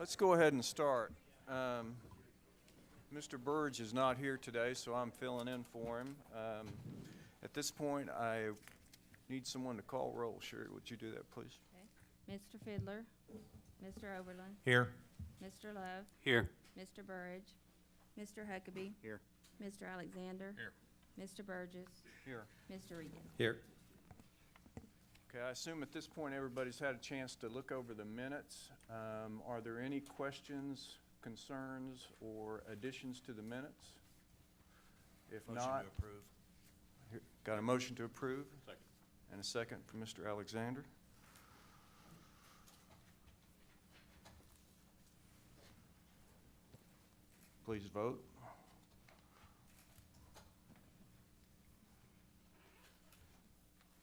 Let's go ahead and start. Mr. Burge is not here today, so I'm filling in for him. At this point, I need someone to call roll. Sherry, would you do that, please? Okay. Mr. Fiddler, Mr. Oberlin, Here. Mr. Love, Here. Mr. Burridge, Mr. Huckabee, Here. Mr. Alexander, Here. Mr. Burgess, Here. Mr. Regan. Here. Okay, I assume at this point everybody's had a chance to look over the minutes. Are there any questions, concerns, or additions to the minutes? If Motion not, to approve. got a motion to approve? Second. And a second from Mr. Alexander. Please vote.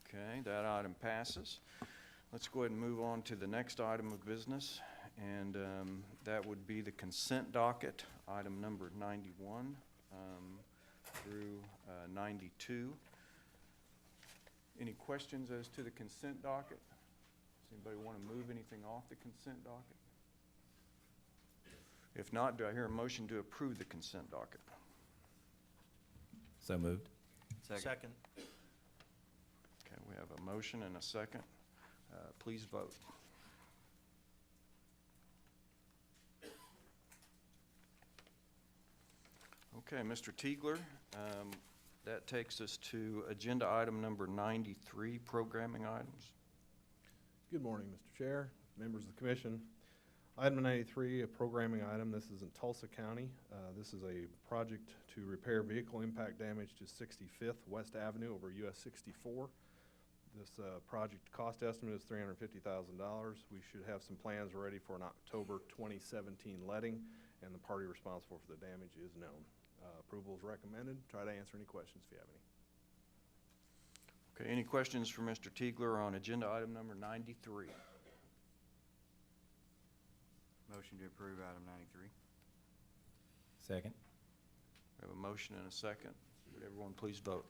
Okay, that item passes. Let's go ahead and move on to the next item of business, and that would be the consent docket, item number 91 through 92. Any questions as to the consent docket? Does anybody want to move anything off the consent docket? If not, do I hear a motion to approve the consent docket? So moved. Second. Okay, we have a motion and a second. Please vote. Okay, Mr. Tiegler, that takes us to agenda item number 93, programming items. Good morning, Mr. Chair, members of the commission. Item 93, a programming item. This is in Tulsa County. This is a project to repair vehicle impact damage to 65th West Avenue over US 64. This project cost estimate is $350,000. We should have some plans ready for an October 2017 letting, and the party responsible for the damage is known. Approval is recommended. Try to answer any questions if you have any. Okay, any questions for Mr. Tiegler on agenda item number 93? Motion to approve item 93. Second. We have a motion and a second. Would everyone please vote?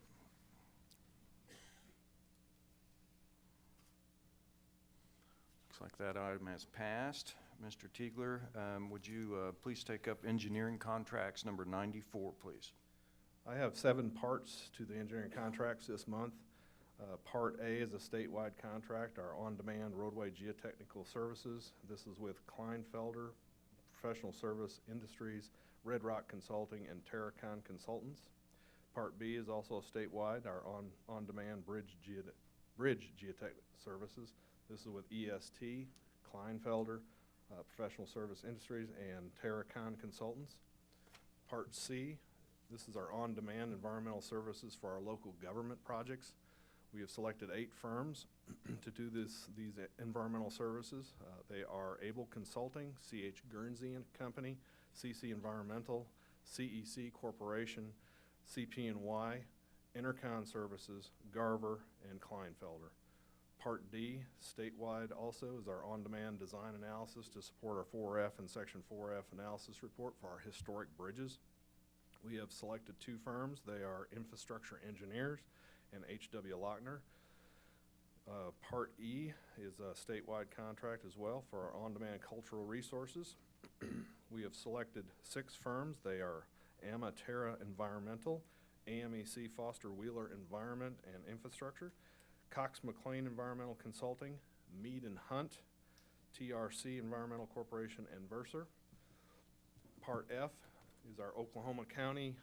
Looks like that item has passed. Mr. Tiegler, would you please take up engineering contracts number 94, please? I have 7 parts to the engineering contracts this month. Part A is a statewide contract, our on-demand roadway geotechnical services. This is with Kleinfelder, Professional Service Industries, Red Rock Consulting, and Terracon Consultants. Part B is also statewide, our on-demand bridge geotech services. This is with EST, Kleinfelder, Professional Service Industries, and Terracon Consultants. Part C, this is our on-demand environmental services for our local government projects. We have selected 8 firms to do these environmental services. They are Able Consulting, C.H. Guernsey and Company, CC Environmental, CEC Corporation, CP&Y, Intercon Services, Garver, and Kleinfelder. Part D, statewide also, is our on-demand design analysis to support our 4F and Section 4F analysis report for our historic bridges. We have selected 2 firms. They are Infrastructure Engineers and H.W. Lochner. Part E is a statewide contract as well for our on-demand cultural resources. We have selected 6 firms. They are Amaterra Environmental, AMEC Foster Wheeler Environment and Infrastructure, Cox McLean Environmental Consulting, Mead and Hunt, TRC Environmental Corporation, and Verser. Part F is our Oklahoma County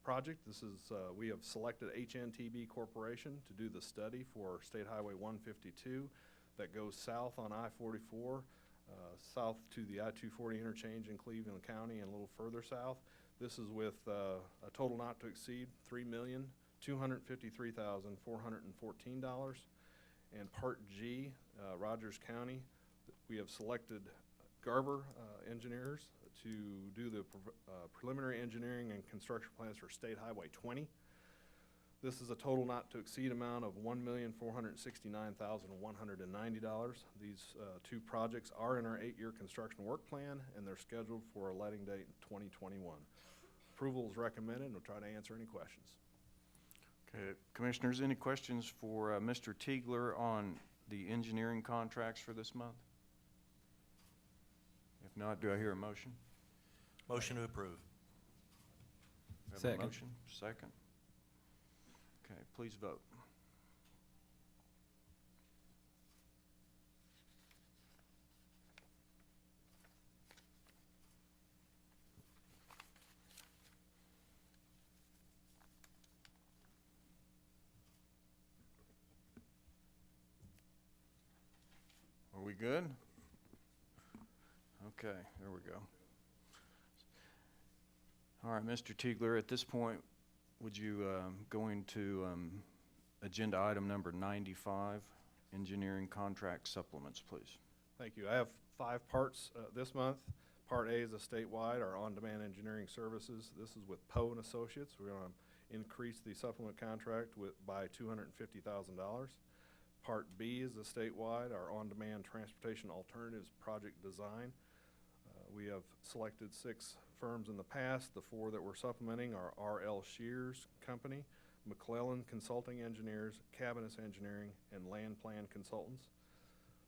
project. This is, we have selected HNTB Corporation to do the study for State Highway 152 that goes south on I-44, south to the I-240 interchange in Cleveland County and a little further south. This is with a total not to exceed $3,253,414. And Part G, Rogers County, we have selected Garver Engineers to do the preliminary engineering and construction plans for State Highway 20. This is a total not to exceed amount of $1,469,190. These 2 projects are in our 8-year construction work plan, and they're scheduled for a letting date in 2021. Approval is recommended, and we'll try to answer any questions. Okay, Commissioners, any questions for Mr. Tiegler on the engineering contracts for this month? If not, do I hear a motion? Motion to approve. We have a Second. motion, second. Okay, please vote. Are we good? Okay, there we go. All right, Mr. Tiegler, at this point, would you go into agenda item number 95, engineering contract supplements, please? Thank you. I have 5 parts this month. Part A is a statewide, our on-demand engineering services. This is with Poe and Associates. We're going to increase the supplement contract by $250,000. Part B is a statewide, our on-demand transportation alternatives project design. We have selected 6 firms in the past. The 4 that we're supplementing are R.L. Shears Company, McClellan Consulting Engineers, Cabinets Engineering, and Land Plan Consultants.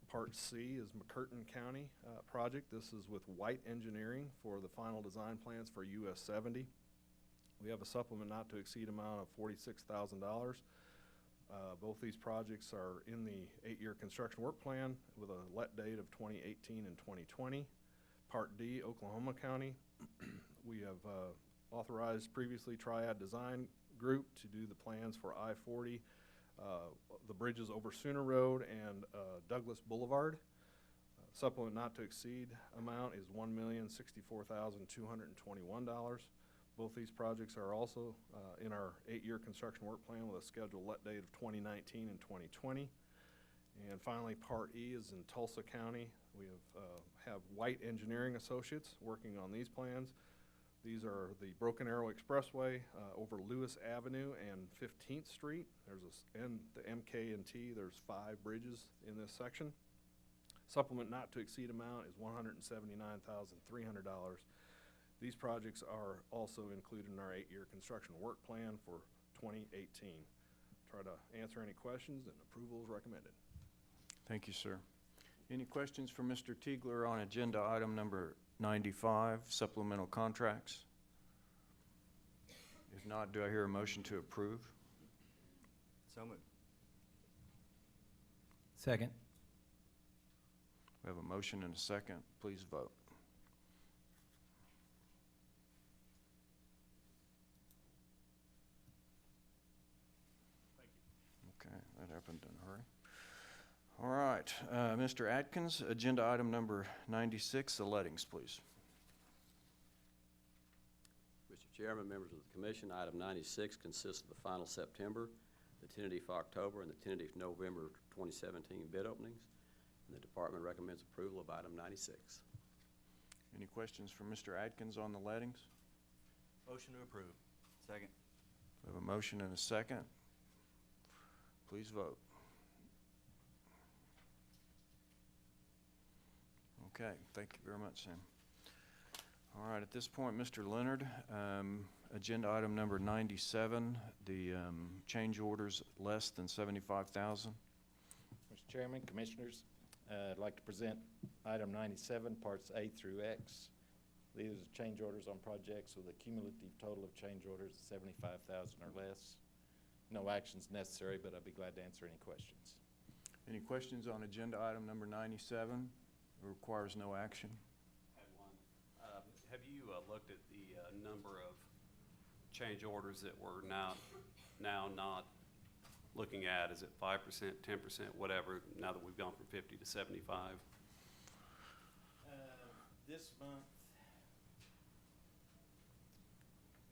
Part C is McCurtain County project. This is with White Engineering for the final design plans for US 70. We have a supplement not to exceed amount of $46,000. Both these projects are in the 8-year construction work plan with a let date of 2018 and 2020. Part D, Oklahoma County. We have authorized previously Triad Design Group to do the plans for I-40, the bridges over Sooner Road and Douglas Boulevard. Supplement not to exceed amount is $1,064,221. Both these projects are also in our 8-year construction work plan with a scheduled let date of 2019 and 2020. And finally, Part E is in Tulsa County. We have White Engineering Associates working on these plans. These are the Broken Arrow Expressway over Lewis Avenue and 15th Street. There's the MK&T. There's 5 bridges in this section. Supplement not to exceed amount is $179,300. These projects are also included in our 8-year construction work plan for 2018. Try to answer any questions, and approval is recommended. Thank you, sir. Any questions for Mr. Tiegler on agenda item number 95, supplemental contracts? If not, do I hear a motion to approve? So moved. Second. We have a motion and a second. Please vote. Okay, that happened in a hurry. All right, Mr. Atkins, agenda item number 96, the lettings, please. Mr. Chairman, members of the commission, item 96 consists of the final September, the tentative October, and the tentative November 2017 bid openings. And the department recommends approval of item 96. Any questions for Mr. Atkins on the lettings? Motion to approve. Second. We have a motion and a second. Please vote. Okay, thank you very much, Sam. All right, at this point, Mr. Leonard, agenda item number 97, the change orders less than $75,000. Mr. Chairman, Commissioners, I'd like to present item 97, parts A through X. These are change orders on projects with a cumulative total of change orders of $75,000 or less. No actions necessary, but I'd be glad to answer any questions. Any questions on agenda item number 97? It requires no action. I have one. Have you looked at the number of change orders that we're now not looking at? Is it 5%, 10%, whatever, now that we've gone from 50 to 75? This month,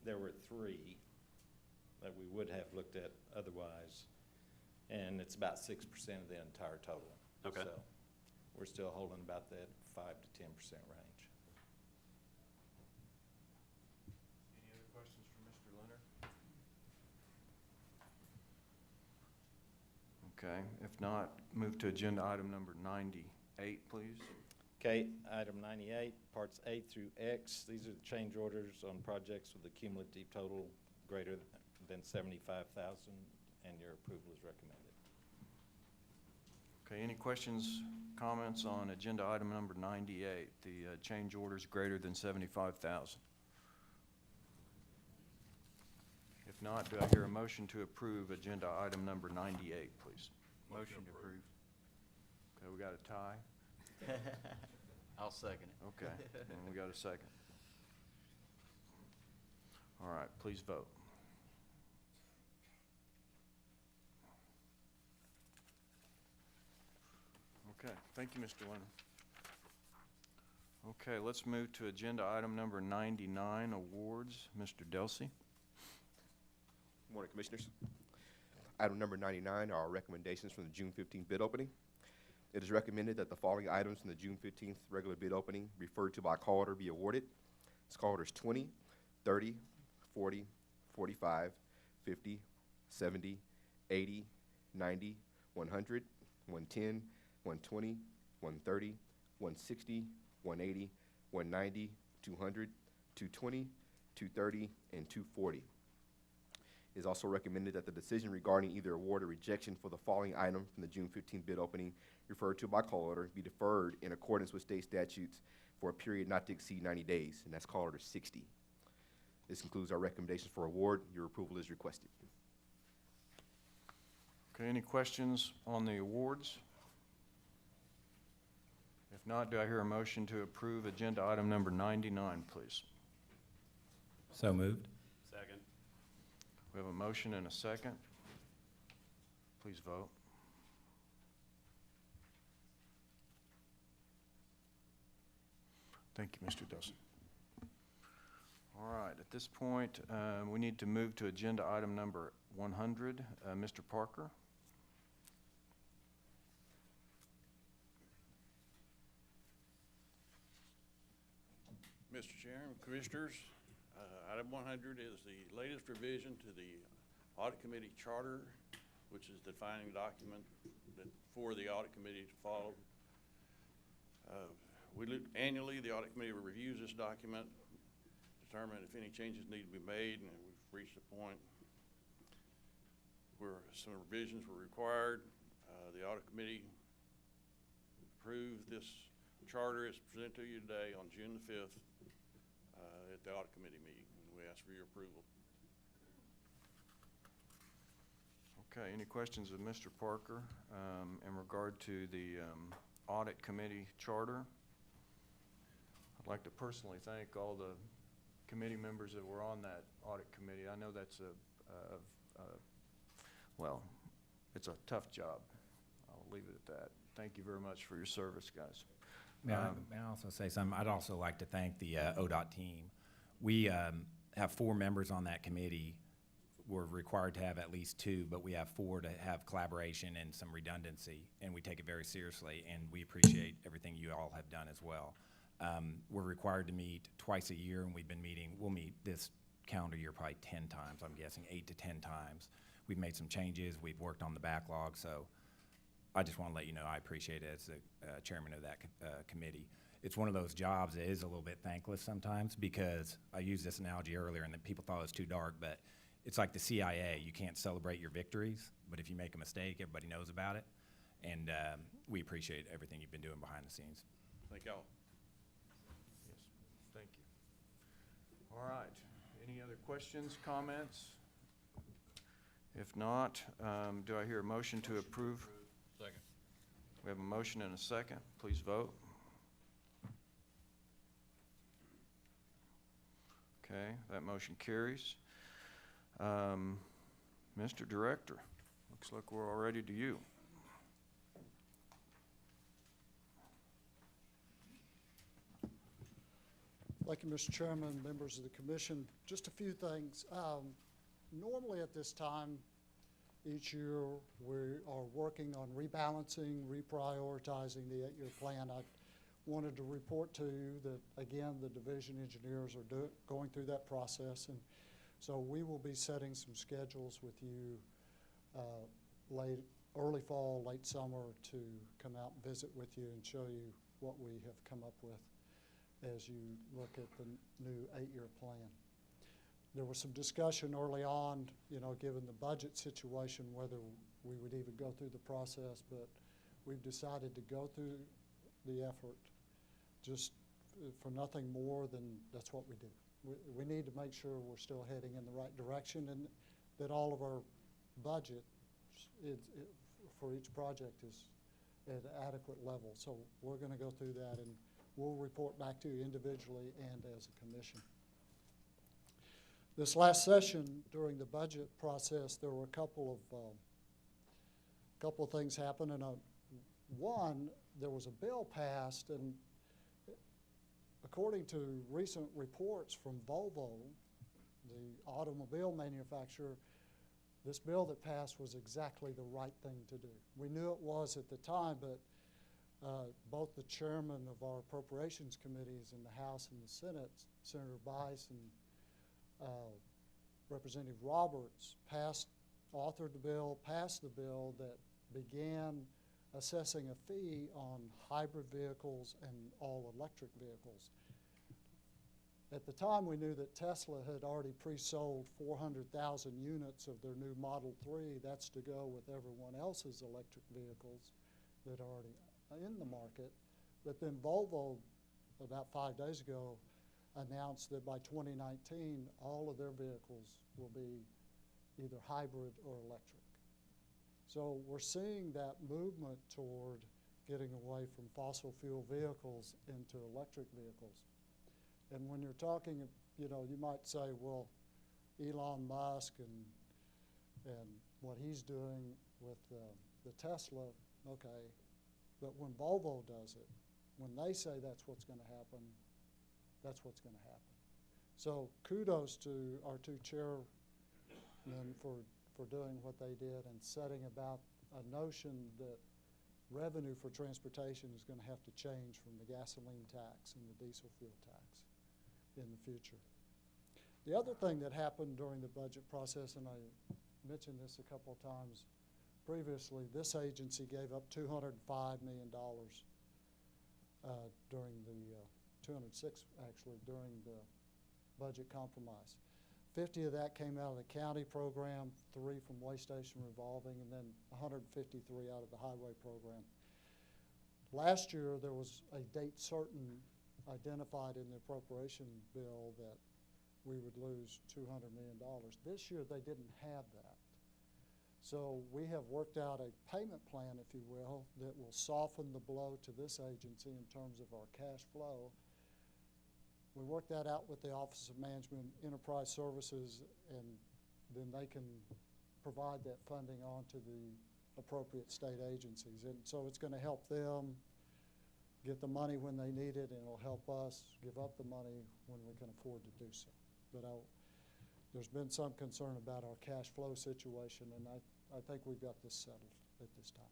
there were 3 that we would have looked at otherwise, and it's about 6% of the entire total. Okay. So we're still holding about that 5 to 10% range. Any other questions for Mr. Leonard? Okay, if not, move to agenda item number 98, please. Okay, item 98, parts A through X. These are the change orders on projects with a cumulative total greater than $75,000, and your approval is recommended. Okay, any questions, comments on agenda item number 98, the change orders greater than 75,000? If not, do I hear a motion to approve agenda item number 98, please? Motion to approve. Okay, we got a tie? I'll second it. Okay, and we got a second. All right, please vote. Okay, thank you, Mr. Leonard. Okay, let's move to agenda item number 99, awards. Mr. Delsey. Good morning, Commissioners. Item number 99 are our recommendations from the June 15th bid opening. It is recommended that the following items from the June 15th regular bid opening referred to by call order be awarded. It's call orders 20, 30, 40, 45, 50, 70, 80, 90, 100, 110, 120, 130, 160, 180, 190, 200, 220, 230, and 240. It is also recommended that the decision regarding either award or rejection for the following item from the June 15th bid opening referred to by call order be deferred in accordance with state statutes for a period not to exceed 90 days, and that's call order 60. This concludes our recommendations for award. Your approval is requested. Okay, any questions on the awards? If not, do I hear a motion to approve agenda item number 99, please? So moved. Second. We have a motion and a second. Please vote. Thank you, Mr. Delsey. All right, at this point, we need to move to agenda item number 100. Mr. Parker. Mr. Chairman, Commissioners, item 100 is the latest revision to the Audit Committee Charter, which is the defining document for the Audit Committee to follow. Annually, the Audit Committee reviews this document, determine if any changes need to be made, and we've reached a point where some revisions were required. The Audit Committee approved this charter. It's presented to you today on June the 5th at the Audit Committee meeting, and we ask for your approval. Okay, any questions of Mr. Parker in regard to the Audit Committee Charter? I'd like to personally thank all the committee members that were on that Audit Committee. I know that's well, it's a tough job. I'll leave it at that. Thank you very much for your service, guys. May I also say something? I'd also like to thank the ODOT team. We have 4 members on that committee. We're required to have at least 2, but we have 4 to have collaboration and some redundancy, and we take it very seriously, and we appreciate everything you all have done as well. We're required to meet twice a year, and we'll meet this calendar year probably 10 times, I'm guessing, 8 to 10 times. We've made some changes. We've worked on the backlog, so I just want to let you know I appreciate it as the chairman of that committee. It's one of those jobs that is a little bit thankless sometimes, because I used this analogy earlier and then people thought it was too dark, but it's like the CIA. You can't celebrate your victories, but if you make a mistake, everybody knows about it. And we appreciate everything you've been doing behind the scenes. Thank y'all. Yes, thank you. All right, any other questions, comments? If not, do I hear a motion to approve? Second. We have a motion and a second. Please vote. Okay, that motion carries. Mr. Director, looks like we're all ready to you. Thank you, Mr. Chairman, members of the commission. Just a few things. Normally at this time each year, we are working on rebalancing, reprioritizing the 8-year plan. I wanted to report to you that, again, the division engineers are going through that process, and so we will be setting some schedules with you early fall, late summer to come out and visit with you and show you what we have come up with as you look at the new 8-year plan. There was some discussion early on, given the budget situation, whether we would even go through the process, but we've decided to go through the effort just for nothing more than that's what we do. We need to make sure we're still heading in the right direction and that all of our budget for each project is at an adequate level. So we're going to go through that, and we'll report back to you individually and as a commission. This last session during the budget process, there were a couple of things happened, and one, there was a bill passed, and according to recent reports from Volvo, the automobile manufacturer, this bill that passed was exactly the right thing to do. We knew it was at the time, but both the chairman of our appropriations committees in the House and the Senate, Senator Bice and Representative Roberts, authored the bill, passed the bill that began assessing a fee on hybrid vehicles and all-electric vehicles. At the time, we knew that Tesla had already pre-sold 400,000 units of their new Model 3. That's to go with everyone else's electric vehicles that are already in the market. But then Volvo, about 5 days ago, announced that by 2019, all of their vehicles will be either hybrid or electric. So we're seeing that movement toward getting away from fossil fuel vehicles into electric vehicles. And when you're talking, you know, you might say, well, Elon Musk and what he's doing with the Tesla, okay, but when Volvo does it, when they say that's what's going to happen, that's what's going to happen. So kudos to our two chairmen for doing what they did and setting about a notion that revenue for transportation is going to have to change from the gasoline tax and the diesel fuel tax in the future. The other thing that happened during the budget process, and I mentioned this a couple of times previously, this agency gave up $205 million during the 206 actually during the budget compromise. 50 of that came out of the county program, 3 from Way Station Revolving, and then 153 out of the highway program. Last year, there was a date certain identified in the appropriation bill that we would lose $200 million. This year, they didn't have that. So we have worked out a payment plan, if you will, that will soften the blow to this agency in terms of our cash flow. We worked that out with the Office of Management Enterprise Services, and then they can provide that funding on to the appropriate state agencies. And so it's going to help them get the money when they need it, and it'll help us give up the money when we can afford to do so. But there's been some concern about our cash flow situation, and I think we've got this settled at this time.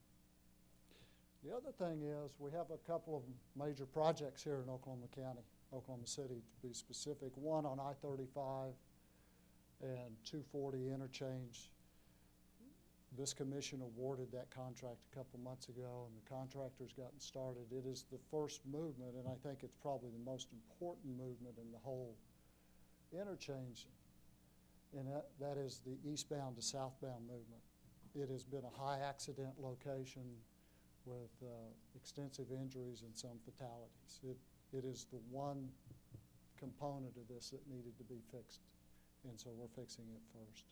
The other thing is we have a couple of major projects here in Oklahoma County, Oklahoma City to be specific, one on I-35 and 240 interchange. This commission awarded that contract a couple months ago, and the contractor's gotten started. It is the first movement, and I think it's probably the most important movement in the whole interchange, and that is the eastbound to southbound movement. It has been a high accident location with extensive injuries and some fatalities. It is the one component of this that needed to be fixed, and so we're fixing it first.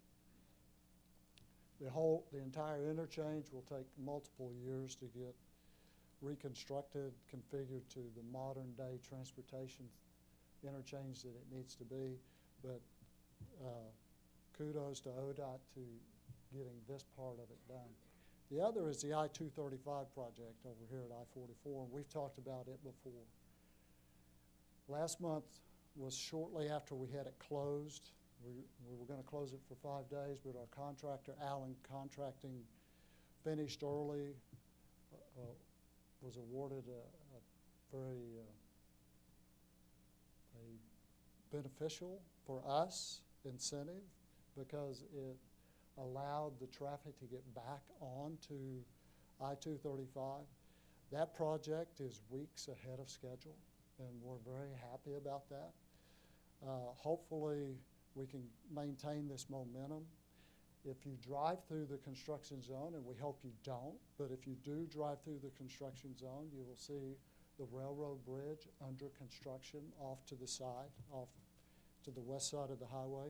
The entire interchange will take multiple years to get reconstructed, configured to the modern day transportation interchange that it needs to be, but kudos to ODOT to getting this part of it done. The other is the I-235 project over here at I-44, and we've talked about it before. Last month was shortly after we had it closed. We were going to close it for 5 days, but our contractor, Allen Contracting, finished early, was awarded a very beneficial for us incentive because it allowed the traffic to get back onto I-235. That project is weeks ahead of schedule, and we're very happy about that. Hopefully, we can maintain this momentum. If you drive through the construction zone, and we hope you don't, but if you do drive through the construction zone, you will see the railroad bridge under construction off to the side, off to the west side of the highway.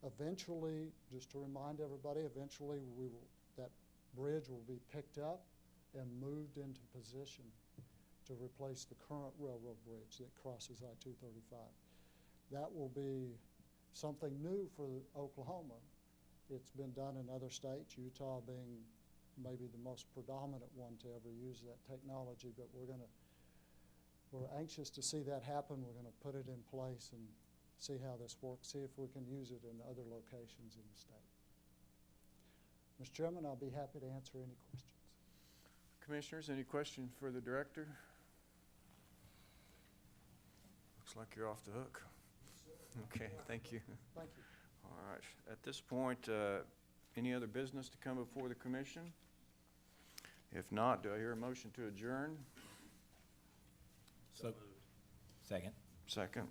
Eventually, just to remind everybody, eventually that bridge will be picked up and moved into position to replace the current railroad bridge that crosses I-235. That will be something new for Oklahoma. It's been done in other states, Utah being maybe the most predominant one to ever use that technology, but we're anxious to see that happen. We're gonna put it in place and see how this works, see if we can use it in other locations in the state. Mr. Chairman, I'll be happy to answer any questions. Commissioners, any questions for the director? Looks like you're off the hook. Okay, thank you. Thank you. All right, at this point, any other business to come before the commission? If not, do I hear a motion to adjourn? So, second. Second.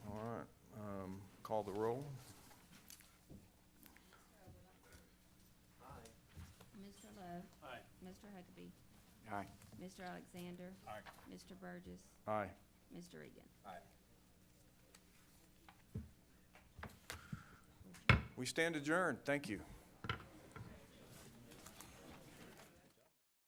All right, call the roll. Mr. Love? Aye. Mr. Huckabee? Aye. Mr. Alexander? Aye. Mr. Burgess? Aye. Mr. Regan? We stand adjourned. Thank you.